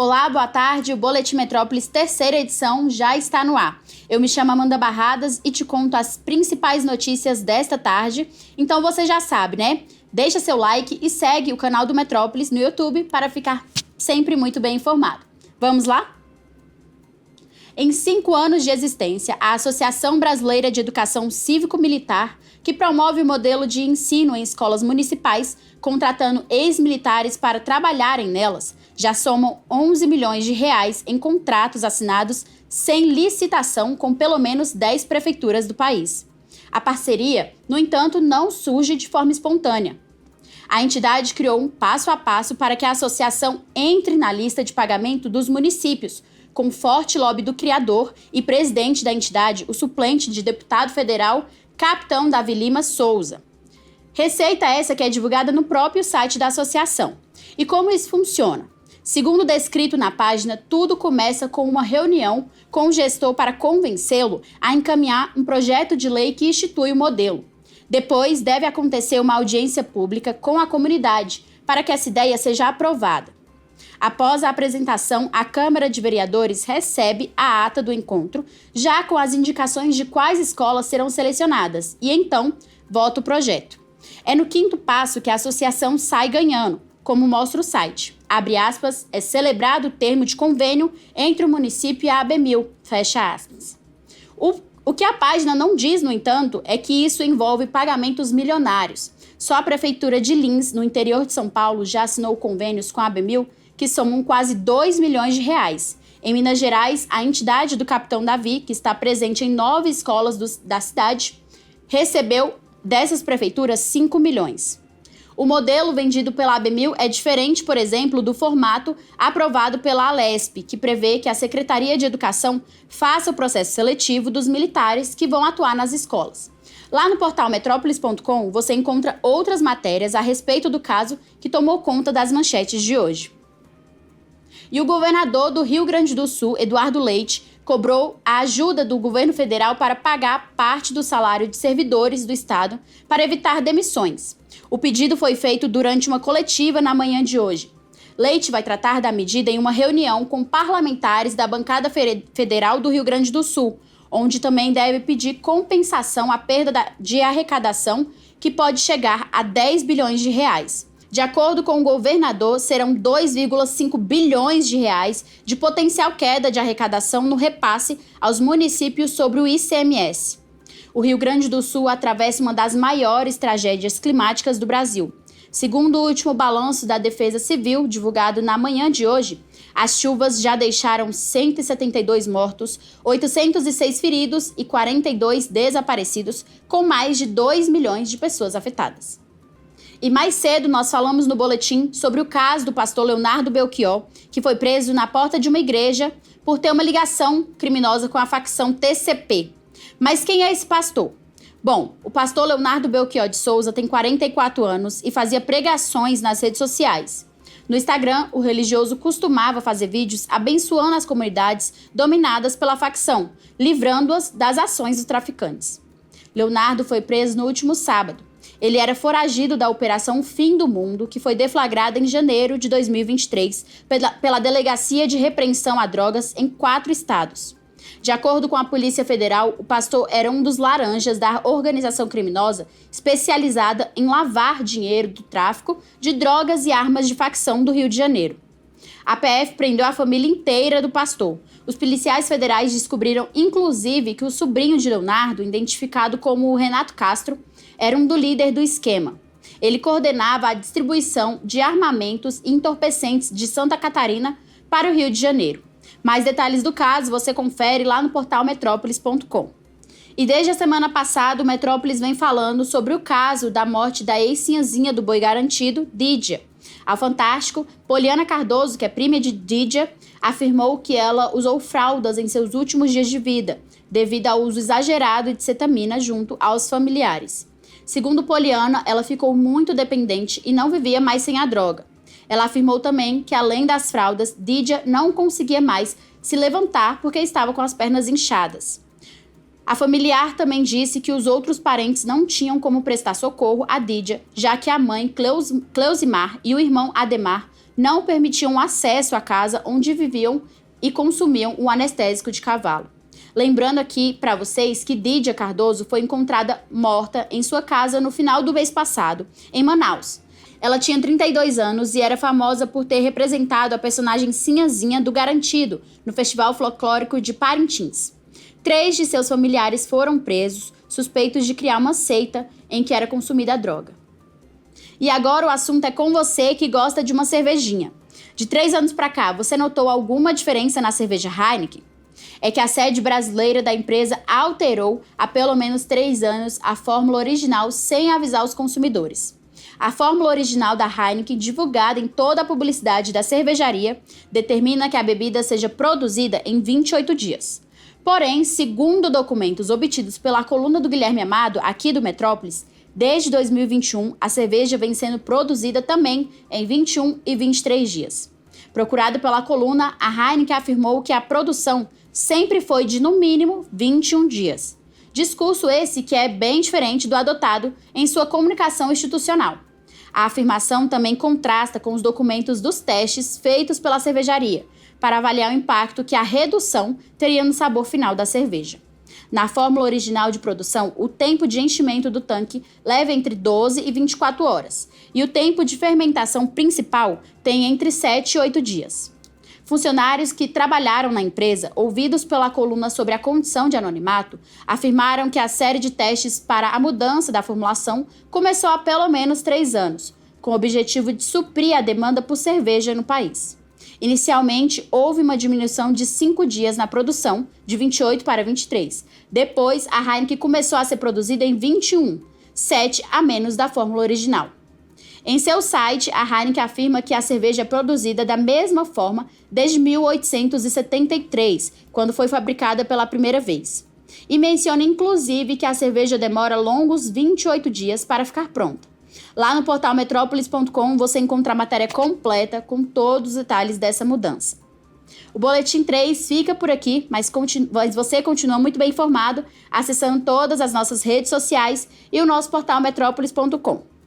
Olá, boa tarde. O Boletim Metrópolis, terceira edição, já está no ar. Eu me chamo Amanda Barradas e te conto as principais notícias desta tarde. Então você já sabe, né? Deixa seu like e segue o canal do Metrópolis no YouTube para ficar sempre muito bem informado. Vamos lá? Em 5 anos de existência, a Associação Brasileira de Educação Cívico-Militar, que promove o modelo de ensino em escolas municipais, contratando ex-militares para trabalharem nelas, já somam 11 milhões de reais em contratos assinados sem licitação com pelo menos 10 prefeituras do país. A parceria, no entanto, não surge de forma espontânea. A entidade criou um passo a passo para que a associação entre na lista de pagamento dos municípios, com forte lobby do criador e presidente da entidade, o suplente de deputado federal, capitão Davi Lima Souza. Receita essa que é divulgada no próprio site da associação. E como isso funciona? Segundo descrito na página, tudo começa com uma reunião com o gestor para convencê-lo a encaminhar um projeto de lei que institui o modelo. Depois, deve acontecer uma audiência pública com a comunidade para que essa ideia seja aprovada. Após a apresentação, a Câmara de Vereadores recebe a ata do encontro, já com as indicações de quais escolas serão selecionadas, e então vota o projeto. É no 5º passo que a associação sai ganhando, como mostra o site. Abre aspas, é celebrado o termo de convênio entre o município e a ABMIL, fecha aspas. O que a página não diz, no entanto, é que isso envolve pagamentos milionários. Só a Prefeitura de Lins, no interior de São Paulo, já assinou convênios com a ABMIL que somam quase 2 milhões de reais. Em Minas Gerais, a entidade do capitão Davi, que está presente em 9 escolas da cidade, recebeu dessas prefeituras 5 milhões. O modelo vendido pela ABMIL é diferente, por exemplo, do formato aprovado pela Alesp, que prevê que a Secretaria de Educação faça o processo seletivo dos militares que vão atuar nas escolas. Lá no portal metrópolis.com você encontra outras matérias a respeito do caso que tomou conta das manchetes de hoje. E o governador do Rio Grande do Sul, Eduardo Leite, cobrou a ajuda do governo federal para pagar parte do salário de servidores do estado para evitar demissões. O pedido foi feito durante uma coletiva na manhã de hoje. Leite vai tratar da medida em uma reunião com parlamentares da bancada federal do Rio Grande do Sul, onde também deve pedir compensação à perda de arrecadação, que pode chegar a 10 bilhões de reais. De acordo com o governador, serão 2,5 bilhões de reais de potencial queda de arrecadação no repasse aos municípios sobre o ICMS. O Rio Grande do Sul atravessa uma das maiores tragédias climáticas do Brasil. Segundo o último balanço da Defesa Civil, divulgado na manhã de hoje, as chuvas já deixaram 172 mortos, 806 feridos e 42 desaparecidos, com mais de 2 milhões de pessoas afetadas. E mais cedo nós falamos no boletim sobre o caso do pastor Leonardo Belchior, que foi preso na porta de uma igreja por ter uma ligação criminosa com a facção TCP. Mas quem é esse pastor? Bom, o pastor Leonardo Belchior de Souza tem 44 anos e fazia pregações nas redes sociais. No Instagram, o religioso costumava fazer vídeos abençoando as comunidades dominadas pela facção, livrando-as das ações dos traficantes. Leonardo foi preso no último sábado. Ele era foragido da Operação Fim do Mundo, que foi deflagrada em janeiro de 2023 pela Delegacia de Repreensão a Drogas em 4 estados. De acordo com a Polícia Federal, o pastor era um dos laranjas da organização criminosa especializada em lavar dinheiro do tráfico de drogas e armas de facção do Rio de Janeiro. A PF prendeu a família inteira do pastor. Os policiais federais descobriram, inclusive, que o sobrinho de Leonardo, identificado como Renato Castro, era um do líder do esquema. Ele coordenava a distribuição de armamentos e entorpecentes de Santa Catarina para o Rio de Janeiro. Mais detalhes do caso você confere lá no portal metrópolis.com. E desde a semana passada, o Metrópolis vem falando sobre o caso da morte da ex-sinhazinha do boi garantido, Dídia. Ao Fantástico, Poliana Cardoso, que é prima de Dídia, afirmou que ela usou fraldas em seus últimos dias de vida, devido ao uso exagerado de cetamina junto aos familiares. Segundo Poliana, ela ficou muito dependente e não vivia mais sem a droga. Ela afirmou também que, além das fraldas, Dídia não conseguia mais se levantar porque estava com as pernas inchadas. A familiar também disse que os outros parentes não tinham como prestar socorro a Dídia, já que a mãe, Cleusimar, e o irmão Ademar não permitiam acesso à casa onde viviam e consumiam o anestésico de cavalo. Lembrando aqui para vocês que Dídia Cardoso foi encontrada morta em sua casa no final do mês passado, em Manaus. Ela tinha 32 anos e era famosa por ter representado a personagem Sinhazinha do Garantido no Festival Folclórico de Parintins. 3 de seus familiares foram presos, suspeitos de criar uma seita em que era consumida a droga. E agora o assunto é com você que gosta de uma cervejinha. De 3 anos para cá, você notou alguma diferença na cerveja Heineken? É que a sede brasileira da empresa alterou há pelo menos 3 anos a fórmula original sem avisar os consumidores. A fórmula original da Heineken, divulgada em toda a publicidade da cervejaria, determina que a bebida seja produzida em 28 dias. Porém, segundo documentos obtidos pela coluna do Guilherme Amado, aqui do Metrópolis, desde 2021, a cerveja vem sendo produzida também em 21 e 23 dias. Procurado pela coluna, a Heineken afirmou que a produção sempre foi de, no mínimo, 21 dias. Discurso esse que é bem diferente do adotado em sua comunicação institucional. A afirmação também contrasta com os documentos dos testes feitos pela cervejaria, para avaliar o impacto que a redução teria no sabor final da cerveja. Na fórmula original de produção, o tempo de enchimento do tanque leva entre 12 e 24 horas, e o tempo de fermentação principal tem entre 7 e 8 dias. Funcionários que trabalharam na empresa, ouvidos pela coluna sobre a condição de anonimato, afirmaram que a série de testes para a mudança da formulação começou há pelo menos 3 anos, com o objetivo de suprir a demanda por cerveja no país. Inicialmente, houve uma diminuição de 5 dias na produção, de 28 para 23. Depois, a Heineken começou a ser produzida em 21, 7 a menos da fórmula original. Em seu site, a Heineken afirma que a cerveja é produzida da mesma forma desde 1873, quando foi fabricada pela primeira vez. E menciona inclusive que a cerveja demora longos 28 dias para ficar pronta. Lá no portal metrópolis.com você encontra a matéria completa com todos os detalhes dessa mudança. O Boletim 3 fica por aqui, mas você continua muito bem informado acessando todas as nossas redes sociais e o nosso portal metrópolis.com.